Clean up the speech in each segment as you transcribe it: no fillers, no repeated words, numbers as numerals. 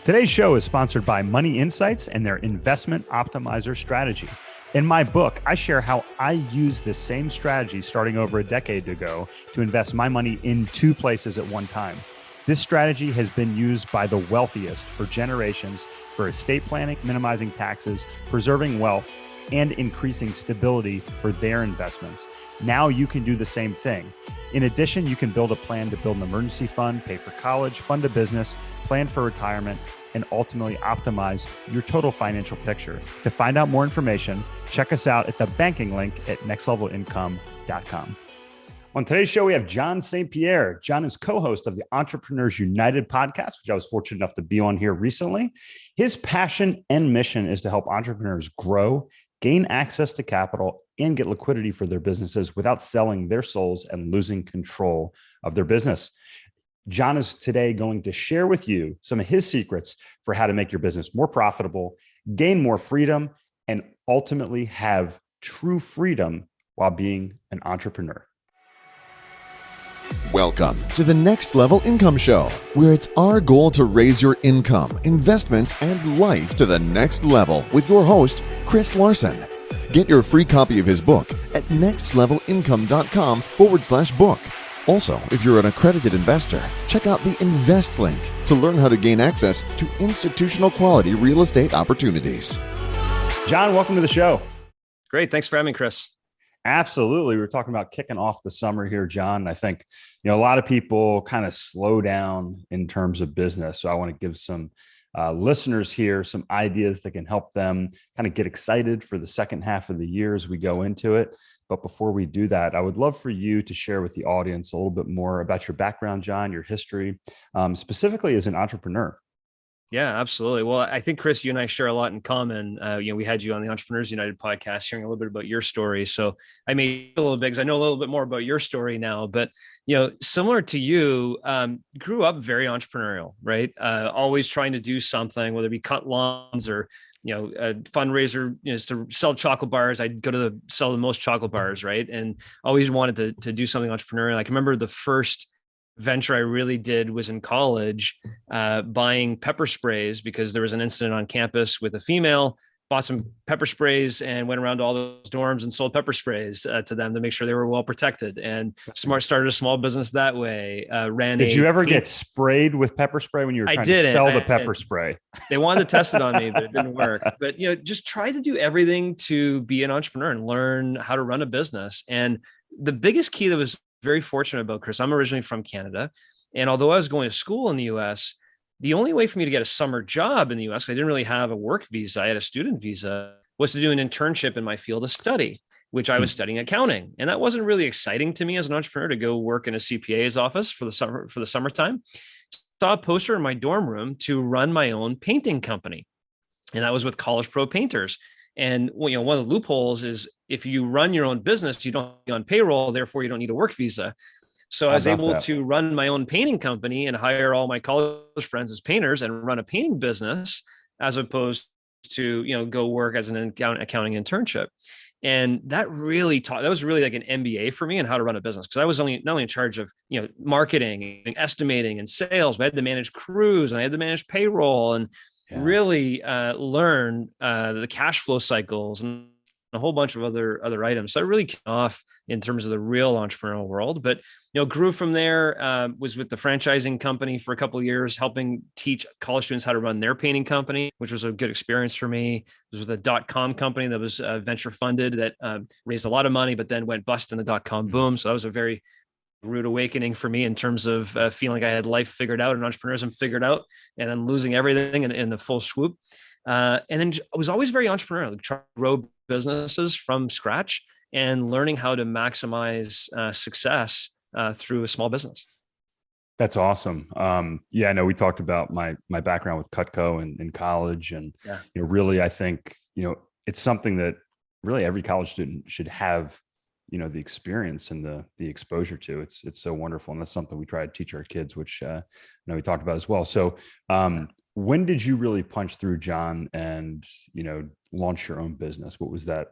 Today's show is sponsored by Money Insights and their investment optimizer strategy. In my book, I share how I use this same strategy starting over a decade ago to invest my money in two places at one time. This strategy has been used by the wealthiest for generations for estate planning, minimizing taxes, preserving wealth, and increasing stability for their investments. Now you can do the same thing. In addition, you can build a plan to build an emergency fund, pay for college, fund a business, plan for retirement, and ultimately optimize your total financial picture. To find out more information, check us out at the banking link at nextlevelincome.com. On today's show, we have John St. Pierre. John is co-host of the Entrepreneurs United podcast, which I was fortunate enough to be on here recently. His passion and mission is to help entrepreneurs grow, gain access to capital, and get liquidity for their businesses without selling their souls and losing control of their business. John is today going to share with you some of his secrets for how to make your business more profitable, gain more freedom, and ultimately have true freedom while being an entrepreneur. Welcome to the Next Level Income Show, where it's our goal to raise your income, investments, and life to the next level with your host, Chris Larson. Get your free copy of his book at nextlevelincome.com/book. Also, if you're an accredited investor, check out the Invest link to learn how to gain access to institutional quality real estate opportunities. John, welcome to the show. Great. Thanks for having me, Chris. Absolutely. We were talking about kicking off the summer here, John. I think, a lot of people kind of slow down in terms of business. So I want to give some listeners here some ideas that can help them kind of get excited for the second half of the year as we go into it. But before we do that, I would love for you to share with the audience a little bit more about your background, John, your history, specifically as an entrepreneur. Yeah, absolutely. Well, I think, Chris, you and I share a lot in common. We had you on the Entrepreneurs United podcast, sharing a little bit about your story. So I made a little bit because I know a little bit more about your story now. But, similar to you, grew up very entrepreneurial, right? Always trying to do something, whether it be cut lawns or, a fundraiser, to sell chocolate bars. I'd go to sell the most chocolate bars, right? And always wanted to do something entrepreneurial. I can remember the first venture I really did was in college, buying pepper sprays because there was an incident on campus with a female. Bought some pepper sprays and went around to all those dorms and sold pepper sprays to them to make sure they were well protected. And started a small business that way. Did you ever get sprayed with pepper spray when you were trying to sell the pepper spray? They wanted to test it on me, but it didn't work. But just try to do everything to be an entrepreneur and learn how to run a business. And the biggest key that was very fortunate about, Chris, I'm originally from Canada. And although I was going to school in the US, the only way for me to get a summer job in the US, I didn't really have a work visa, I had a student visa, was to do an internship in my field of study, which I was studying accounting. And that wasn't really exciting to me as an entrepreneur to go work in a CPA's office for the summertime. Saw a poster in my dorm room to run my own painting company. And that was with College Pro Painters. And one of the loopholes is if you run your own business, you don't be on payroll, therefore you don't need a work visa. So I was able to run my own painting company and hire all my college friends as painters and run a painting business as opposed to, go work as an accounting internship. And that was really like an MBA for me and how to run a business. Cause I was not only in charge of, marketing and estimating and sales, but I had to manage crews and I had to manage payroll and really learn the cash flow cycles and a whole bunch of other items. So I really came off in terms of the real entrepreneurial world, but, grew from there, was with the franchising company for a couple of years, helping teach college students how to run their painting company, which was a good experience for me. It was with a .com company that was venture funded that raised a lot of money, but then went bust in the .com boom. So that was a very rude awakening for me in terms of feeling like I had life figured out and entrepreneurship figured out and then losing everything in the full swoop. And then I was always very entrepreneurial, trying to grow businesses from scratch and learning how to maximize success through a small business. That's awesome. I know we talked about my background with Cutco in college and, really, I think, it's something that really every college student should have, the experience and the exposure to. It's so wonderful. And that's something we try to teach our kids, which I know we talked about as well. So when did you really punch through, John, and, launch your own business? What was that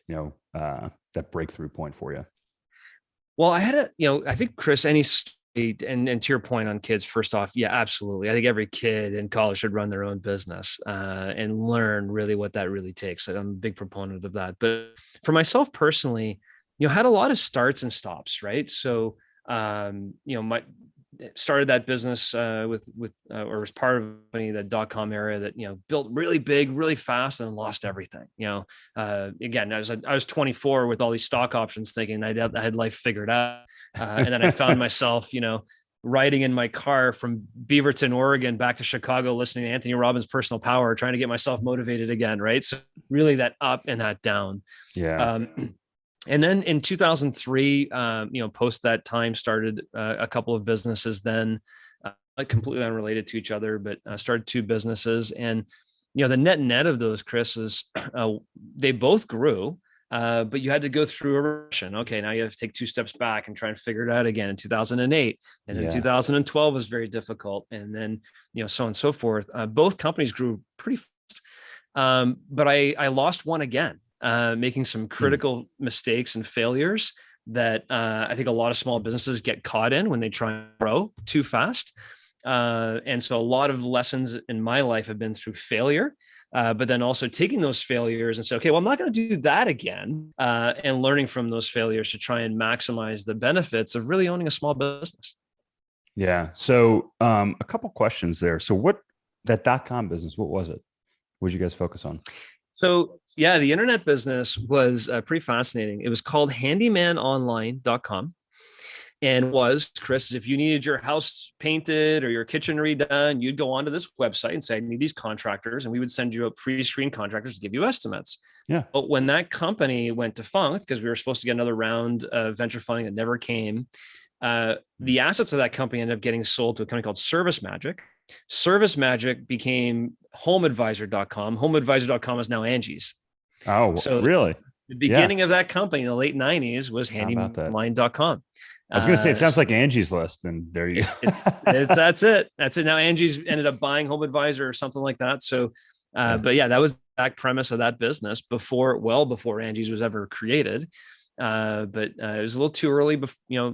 that breakthrough point for you? Well, I had I think, Chris, any and to your point on kids, first off, yeah, absolutely. I think every kid in college should run their own business and learn really what that really takes. I'm a big proponent of that. But for myself personally, had a lot of starts and stops, right? So, my started that business or was part of the .com era that built really big, really fast, and lost everything. Again, I was 24 with all these stock options, thinking I had life figured out, and then I found myself, riding in my car from Beaverton, Oregon, back to Chicago, listening to Anthony Robbins' Personal Power, trying to get myself motivated again. Right, so really that up and that down. Yeah. And then in 2003, post that time, started a couple of businesses then, completely unrelated to each other, but started two businesses. And, the net of those, Chris, is they both grew, but you had to go through a recession. Okay, now you have to take two steps back and try and figure it out again in 2008. And then 2012 was very difficult. And then, so on and so forth. Both companies grew pretty fast, but I lost one again. Making some critical mistakes and failures that I think a lot of small businesses get caught in when they try and grow too fast. And so a lot of lessons in my life have been through failure, but then also taking those failures and say, okay, well, I'm not going to do that again, and learning from those failures to try and maximize the benefits of really owning a small business. Yeah. So a couple questions there. So that .com business, what was it? What did you guys focus on? So yeah, the internet business was pretty fascinating. It was called handymanonline.com. And Chris, if you needed your house painted or your kitchen redone, you'd go onto this website and say, I need these contractors. And we would send you a pre-screened contractors to give you estimates. Yeah. But when that company went defunct, because we were supposed to get another round of venture funding that never came, the assets of that company ended up getting sold to a company called Service Magic. Service Magic became HomeAdvisor.com. HomeAdvisor.com is now Angie's. Oh, so really? The beginning of that company in the late 90s was handymanonline.com. I was going to say, it sounds like Angie's List, and there you go. That's it. Now Angie's ended up buying HomeAdvisor or something like that. So, but yeah, that was the back premise of that business well before Angie's was ever created. But it was a little too early,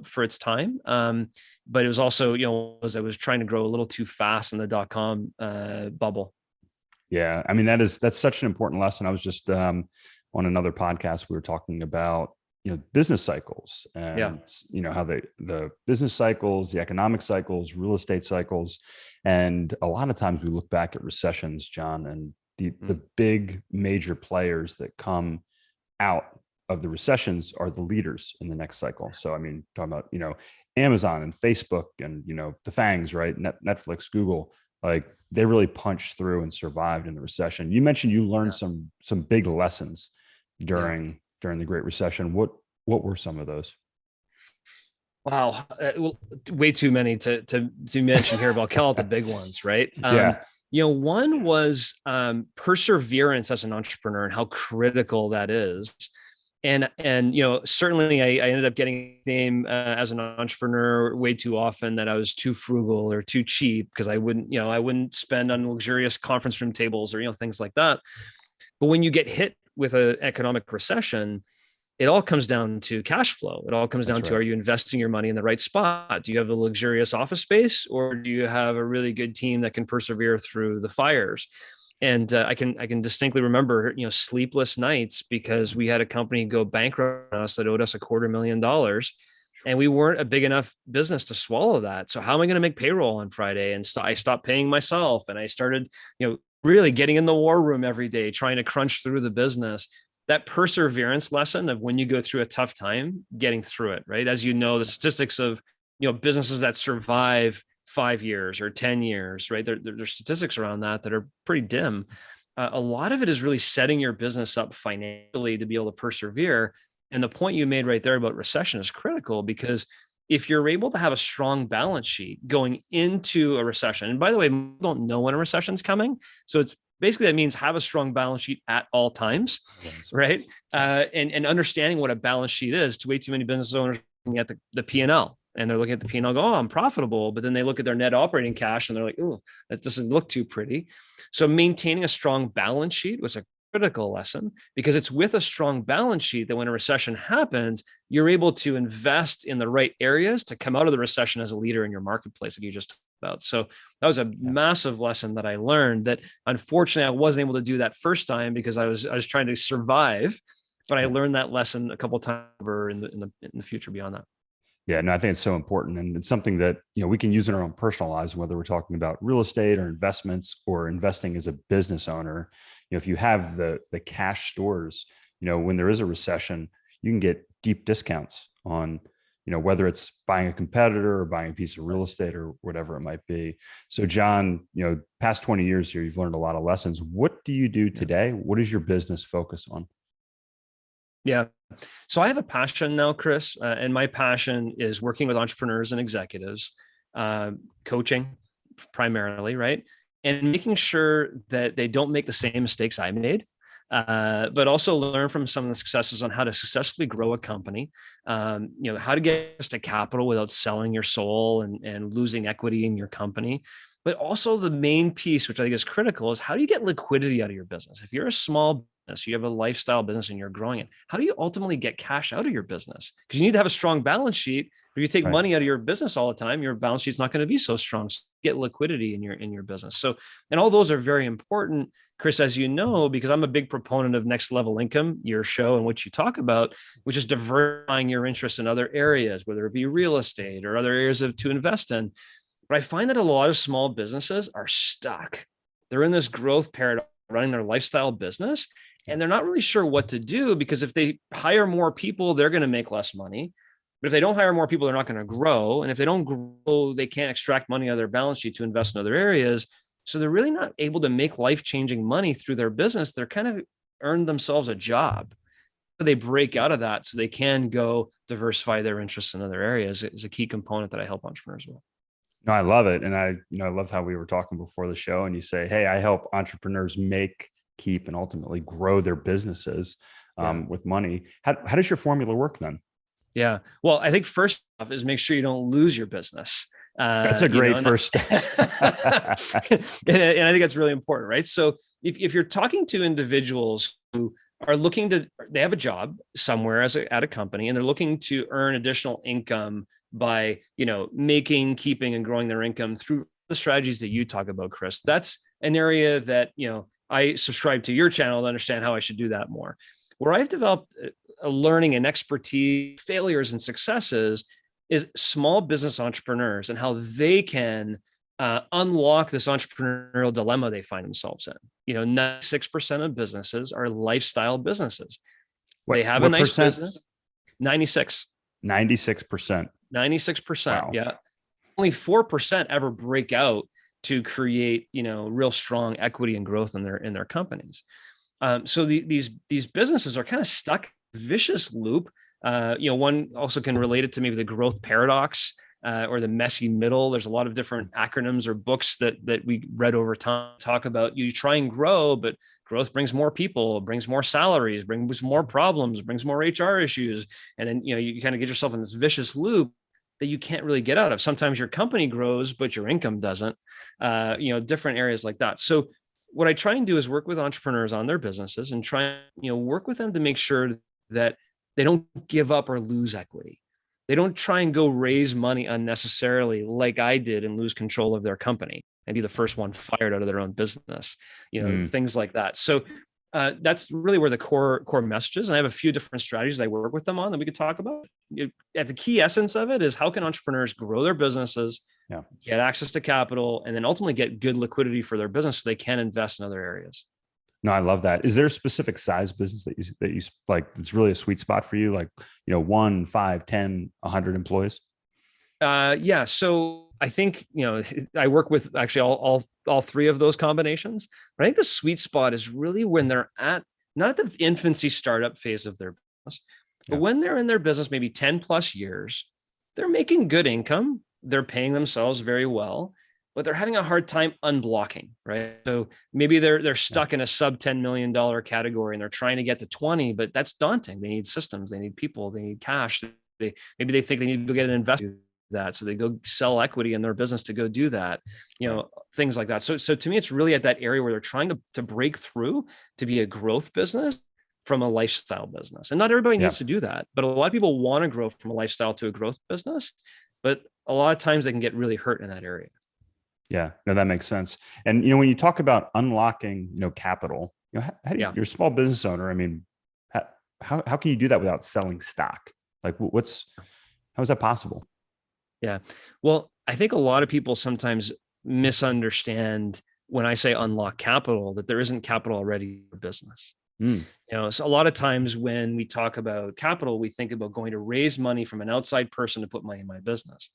for its time. But it was also, as I was trying to grow a little too fast in the .com bubble. Yeah. I mean, that's such an important lesson. I was just on another podcast, we were talking about, business cycles and, how the business cycles, the economic cycles, real estate cycles. And a lot of times we look back at recessions, John, and the big major players that come out of the recessions are the leaders in the next cycle. So, I mean, talking about, Amazon and Facebook and, the FANGs, right? Netflix, Google, like they really punched through and survived in the recession. You mentioned you learned some big lessons during the Great Recession. What were some of those? Wow. Well, way too many to mention here, but I'll call it the big ones, right? One was perseverance as an entrepreneur and how critical that is. And certainly I ended up getting a name as an entrepreneur way too often that I was too frugal or too cheap because I wouldn't spend on luxurious conference room tables or, things like that. But when you get hit with an economic recession, it all comes down to cash flow. It all comes down to, are you investing your money in the right spot? Do you have a luxurious office space, or do you have a really good team that can persevere through the fires? And I can distinctly remember, sleepless nights because we had a company go bankrupt on us that owed us $250,000, and we weren't a big enough business to swallow that. So how am I going to make payroll on Friday? And I stopped paying myself, and I started, really getting in the war room every day, trying to crunch through the business. That perseverance lesson of when you go through a tough time, getting through it, right? As you know, the statistics of, businesses that survive 5 years or 10 years, right? There's statistics around that are pretty dim. A lot of it is really setting your business up financially to be able to persevere. And the point you made right there about recession is critical, because if you're able to have a strong balance sheet going into a recession, and by the way, we don't know when a recession is coming. So it's basically, that means have a strong balance sheet at all times, right? And understanding what a balance sheet is. Way too many business owners looking at the P&L, and they're looking at the P&L, go, oh, I'm profitable. But then they look at their net operating cash and they're like, oh, that doesn't look too pretty. So maintaining a strong balance sheet was a critical lesson, because it's with a strong balance sheet that when a recession happens, you're able to invest in the right areas to come out of the recession as a leader in your marketplace, like you just talked about. So that was a massive lesson that I learned, that unfortunately I wasn't able to do that first time because I was trying to survive, but I learned that lesson a couple of times over in the future beyond that. Yeah, no, I think it's so important. And it's something that, we can use in our own personal lives, whether we're talking about real estate or investments or investing as a business owner. If you have the cash stores, when there is a recession, you can get deep discounts on, whether it's buying a competitor or buying a piece of real estate or whatever it might be. So John, past 20 years here, you've learned a lot of lessons. What do you do today? What is your business focus on? Yeah. So I have a passion now, Chris, and my passion is working with entrepreneurs and executives, coaching primarily, right? And making sure that they don't make the same mistakes I made, but also learn from some of the successes on how to successfully grow a company, how to get to capital without selling your soul and losing equity in your company. But also the main piece, which I think is critical, is how do you get liquidity out of your business? If you're a small business, you have a lifestyle business and you're growing it, how do you ultimately get cash out of your business? Because you need to have a strong balance sheet. If you take money out of your business all the time, your balance sheet's not going to be so strong. So get liquidity in your business. So, and all those are very important, Chris, as you know, because I'm a big proponent of next level income, your show and what you talk about, which is diversifying your interest in other areas, whether it be real estate or other areas to invest in. But I find that a lot of small businesses are stuck. They're in this growth paradigm, running their lifestyle business, and they're not really sure what to do, because if they hire more people, they're going to make less money. But if they don't hire more people, they're not going to grow. And if they don't grow, they can't extract money out of their balance sheet to invest in other areas. So they're really not able to make life-changing money through their business. They're kind of earned themselves a job. They break out of that so they can go diversify their interests in other areas is a key component that I help entrepreneurs with. No, I love it. And I love how we were talking before the show and you say, hey, I help entrepreneurs make, keep, and ultimately grow their businesses with money. How does your formula work then? Yeah. Well, I think first off is make sure you don't lose your business. That's a great first step. and I think that's really important, right? So if you're talking to individuals who are they have a job somewhere at a company, and they're looking to earn additional income by, making, keeping, and growing their income through the strategies that you talk about, Chris, that's an area that, I subscribe to your channel to understand how I should do that more. Where I've developed a learning and expertise, failures and successes, is small business entrepreneurs and how they can unlock this entrepreneurial dilemma they find themselves in. 96% of businesses are lifestyle businesses. They have a nice business. 96%. 96%. Wow. Yeah. Only 4% ever break out to create, real strong equity and growth in their companies. So these businesses are kind of stuck in a vicious loop. One also can relate it to maybe the growth paradox or the messy middle. There's a lot of different acronyms or books that we read over time talk about. You try and grow, but growth brings more people, brings more salaries, brings more problems, brings more HR issues. And then, you kind of get yourself in this vicious loop that you can't really get out of. Sometimes your company grows, but your income doesn't, different areas like that. So what I try and do is work with entrepreneurs on their businesses and try, work with them to make sure that they don't give up or lose equity. They don't try and go raise money unnecessarily like I did and lose control of their company and be the first one fired out of their own business, things like that. So that's really where the core message is. And I have a few different strategies I work with them on that we could talk about. At the key essence of it is how can entrepreneurs grow their businesses, get access to capital, and then ultimately get good liquidity for their business so they can invest in other areas. No, I love that. Is there a specific size business that you like? It's really a sweet spot for you, like 1, 5, 10, 100 employees. Yeah. So I think I work with actually all three of those combinations. But I think the sweet spot is really when they're not at the infancy startup phase of their business, but when they're in their business maybe 10 plus years, they're making good income, they're paying themselves very well, but they're having a hard time unblocking, right? So maybe they're stuck in a sub $10 million category and they're trying to get to 20, but that's daunting. They need systems, they need people, they need cash. Maybe they think they need to go get an investor that. So they go sell equity in their business to go do that. things like that. So to me, it's really at that area where they're trying to break through to be a growth business from a lifestyle business. And not everybody needs to do that, but a lot of people want to grow from a lifestyle to a growth business, but a lot of times they can get really hurt in that area. Yeah, no, that makes sense. And, when you talk about unlocking, capital, how do you, you're a small business owner. I mean, how can you do that without selling stock? Like how is that possible? Yeah. Well, I think a lot of people sometimes misunderstand when I say unlock capital, that there isn't capital already for business. So a lot of times when we talk about capital, we think about going to raise money from an outside person to put money in my business.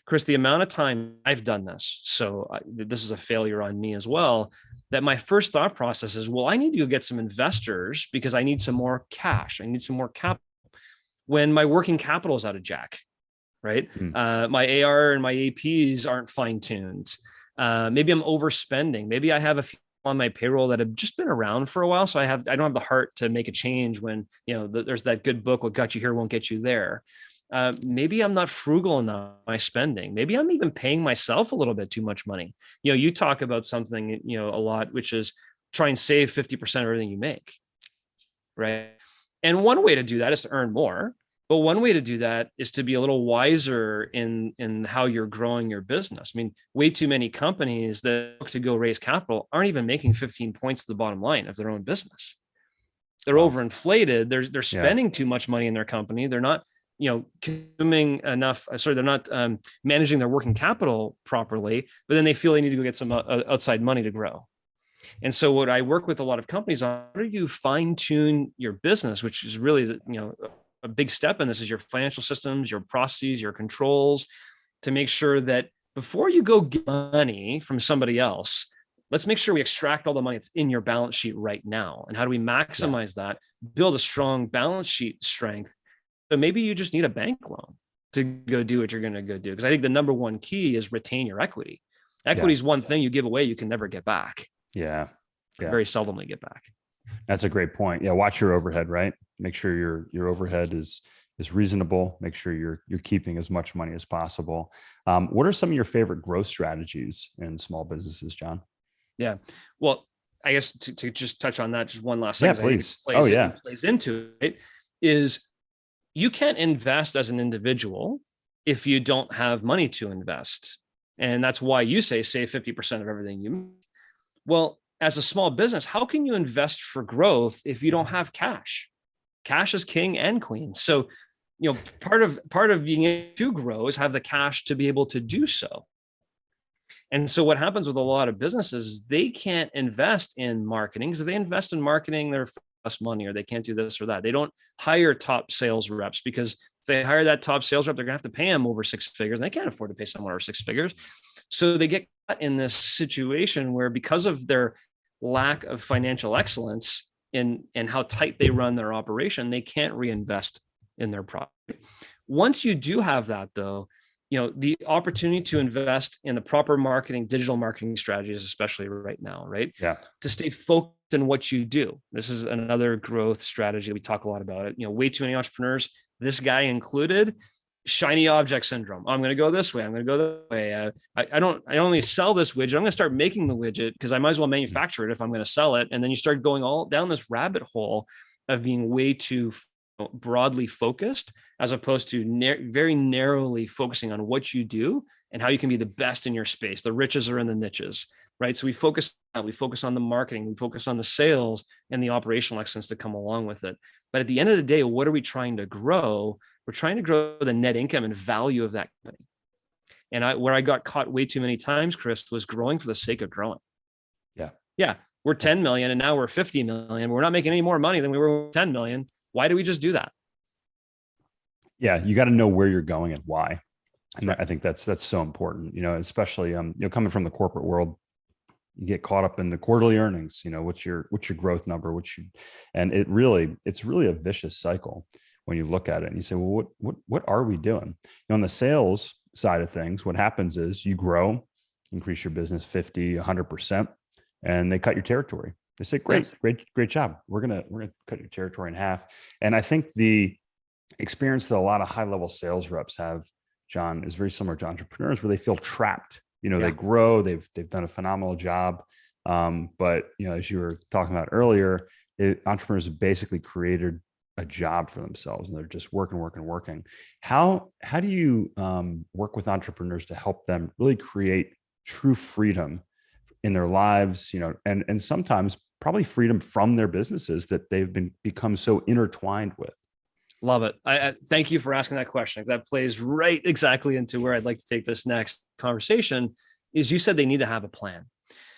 Chris, the amount of time I've done this, so this is a failure on me as well, that my first thought process is, well, I need to go get some investors because I need some more cash. I need some more capital when my working capital is out of jack, right? My AR and my APs aren't fine-tuned. Maybe I'm overspending. Maybe I have a few on my payroll that have just been around for a while. So I don't have the heart to make a change when, there's that good book, what got you here won't get you there. Maybe I'm not frugal enough in my spending. Maybe I'm even paying myself a little bit too much money. You talk about something, a lot, which is try and save 50% of everything you make. Right. And one way to do that is to earn more. But one way to do that is to be a little wiser in how you're growing your business. I mean, way too many companies that look to go raise capital aren't even making 15 points to the bottom line of their own business. They're overinflated. They're spending too much money in their company. They're not, consuming enough. They're not managing their working capital properly. But then they feel they need to go get some outside money to grow. And so what I work with a lot of companies on, how do you fine tune your business, which is really, a big step in this is your financial systems, your processes, your controls, to make sure that before you go get money from somebody else, let's make sure we extract all the money that's in your balance sheet right now. And how do we maximize that, build a strong balance sheet strength? So maybe you just need a bank loan to go do what you're going to go do. Because I think the number one key is retain your equity. Equity is one thing you give away, you can never get back. Very seldomly get back. That's a great point. Yeah. Watch your overhead, right? Make sure your overhead is reasonable. Make sure you're keeping as much money as possible. What are some of your favorite growth strategies in small businesses, John? Yeah. Well, I guess to just touch on that, just one last thing. Yeah, please. Plays into it is you can't invest as an individual if you don't have money to invest. And that's why you say save 50% of everything you make. Well, as a small business, how can you invest for growth if you don't have cash? Cash is king and queen. So, part of being able to grow is have the cash to be able to do so. And so what happens with a lot of businesses, they can't invest in marketing. So they invest in marketing, they're less money, or they can't do this or that. They don't hire top sales reps because if they hire that top sales rep, they're gonna have to pay them over 6 figures. And they can't afford to pay someone over 6 figures. So they get caught in this situation where, because of their lack of financial excellence in how tight they run their operation, they can't reinvest in their product. Once you do have that, though, the opportunity to invest in the proper marketing, digital marketing strategies, especially right now, right? Yeah. To stay focused in what you do. This is another growth strategy. We talk a lot about it. Way too many entrepreneurs, this guy included, shiny object syndrome. I'm going to go this way. I'm going to go that way. I only sell this widget. I'm going to start making the widget because I might as well manufacture it if I'm going to sell it. And then you start going all down this rabbit hole of being way too broadly focused, as opposed to very narrowly focusing on what you do and how you can be the best in your space. The riches are in the niches, right? So we focus on the marketing, we focus on the sales and the operational excellence to come along with it. But at the end of the day, what are we trying to grow? We're trying to grow the net income and value of that company. And where I got caught way too many times, Chris, was growing for the sake of growing. Yeah. We're 10 million and now we're 50 million. We're not making any more money than we were with 10 million. Why do we just do that? Yeah. You got to know where you're going and why. And I think that's so important, especially, coming from the corporate world, you get caught up in the quarterly earnings, what's your growth number, and it's really a vicious cycle when you look at it and you say, well, what are we doing? On the sales side of things, what happens is you grow, increase your business 50, 100%, and they cut your territory. They say, great job. We're going to cut your territory in half. And I think the experience that a lot of high level sales reps have, John, is very similar to entrepreneurs, where they feel trapped They grow, they've done a phenomenal job. But as you were talking about earlier, entrepreneurs have basically created a job for themselves and they're just working. How do you work with entrepreneurs to help them really create true freedom in their lives, and sometimes probably freedom from their businesses that they've become so intertwined with? Love it. I thank you for asking that question. That plays right exactly into where I'd like to take this next conversation. Is you said they need to have a plan.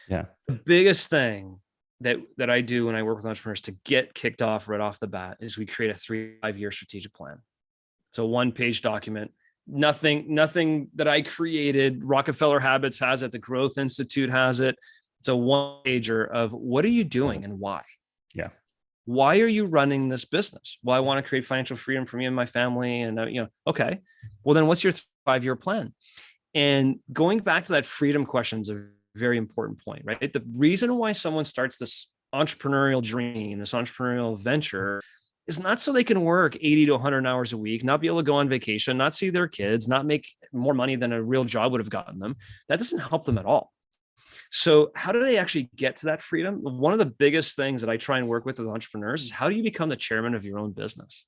Yeah. The biggest thing that I do when I work with entrepreneurs to get kicked off right off the bat is we create a 3-5-year strategic plan. It's a 1-page document. Nothing that I created. Rockefeller Habits has it. The Growth Institute has it. It's a 1-pager of what are you doing and why? Yeah. Why are you running this business? Well, I want to create financial freedom for me and my family. And okay, well then what's your 5-year plan? And going back to that freedom question is a very important point, right? The reason why someone starts this entrepreneurial dream, this entrepreneurial venture, is not so they can work 80 to 100 hours a week, not be able to go on vacation, not see their kids, not make more money than a real job would have gotten them. That doesn't help them at all. So how do they actually get to that freedom? One of the biggest things that I try and work with entrepreneurs is how do you become the chairman of your own business?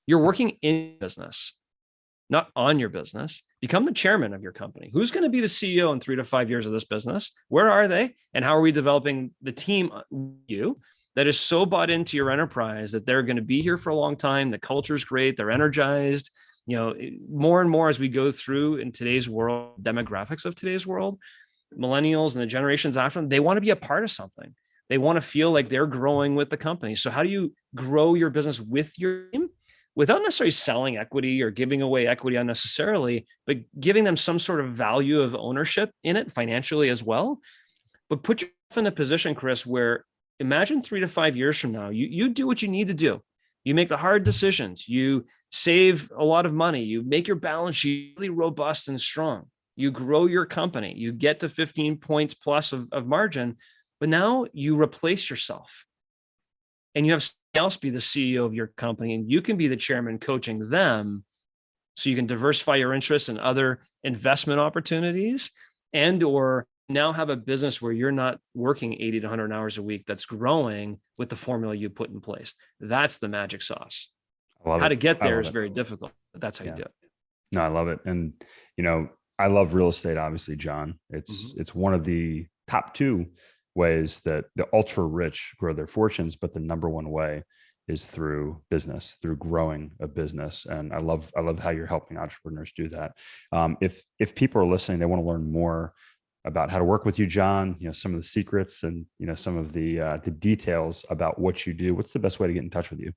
You're working in business, not on your business. Become the chairman of your company. Who's going to be the CEO in 3 to 5 years of this business? Where are they? And how are we developing the team you that is so bought into your enterprise that they're going to be here for a long time? The culture's great. They're energized. More and more as we go through in today's world, demographics of today's world, millennials and the generations after them, they want to be a part of something. They want to feel like they're growing with the company. So how do you grow your business with your team without necessarily selling equity or giving away equity unnecessarily, but giving them some sort of value of ownership in it financially as well? But put yourself in a position, Chris, where imagine 3 to 5 years from now, you do what you need to do. You make the hard decisions. You save a lot of money. You make your balance sheet really robust and strong. You grow your company. You get to 15 points plus of margin, but now you replace yourself and you have someone else be the CEO of your company, and you can be the chairman coaching them so you can diversify your interests in other investment opportunities and or now have a business where you're not working 80 to 100 hours a week that's growing with the formula you put in place. That's the magic sauce. How to get there is very difficult, but that's how you do it. No, I love it. And, I love real estate, obviously, John. It's one of the top 2 ways that the ultra rich grow their fortunes, but the number 1 way is through business, through growing a business. And I love how you're helping entrepreneurs do that. If people are listening, they want to learn more about how to work with you, John, some of the secrets and, some of the details about what you do, what's the best way to get in touch with you?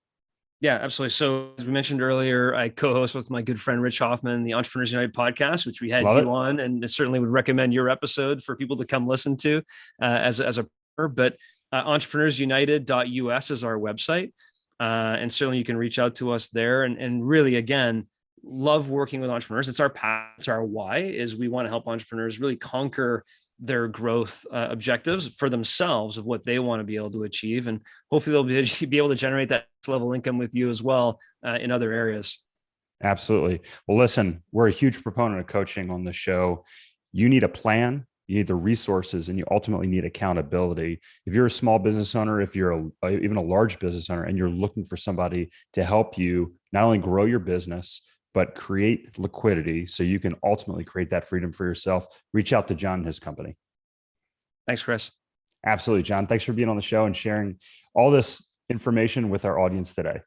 Yeah, absolutely. So as we mentioned earlier, I co-host with my good friend, Rich Hoffman, the Entrepreneurs United podcast, which we had you on, and certainly would recommend your episode for people to come listen to as a, but entrepreneursunited.us is our website. And certainly you can reach out to us there and really, again, love working with entrepreneurs. It's our path, it's our why is we want to help entrepreneurs really conquer their growth objectives for themselves of what they want to be able to achieve. And hopefully they'll be able to generate that level income with you as well in other areas. Absolutely. Well, listen, we're a huge proponent of coaching on the show. You need a plan, you need the resources, and you ultimately need accountability. If you're a small business owner, if you're even a large business owner, and you're looking for somebody to help you not only grow your business, but create liquidity so you can ultimately create that freedom for yourself, reach out to John and his company. Thanks, Chris. Absolutely, John. Thanks for being on the show and sharing all this information with our audience today.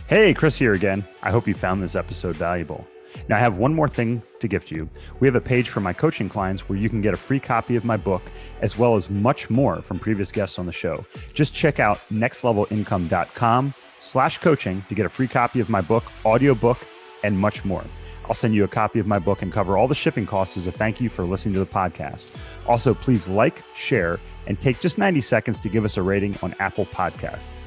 Hey, Chris here again. I hope you found this episode valuable. Now, I have one more thing to gift you. We have a page for my coaching clients where you can get a free copy of my book, as well as much more from previous guests on the show. Just check out nextlevelincome.com/coaching to get a free copy of my book, audiobook, and much more. I'll send you a copy of my book and cover all the shipping costs as a thank you for listening to the podcast. Also, please like, share, and take just 90 seconds to give us a rating on Apple Podcasts.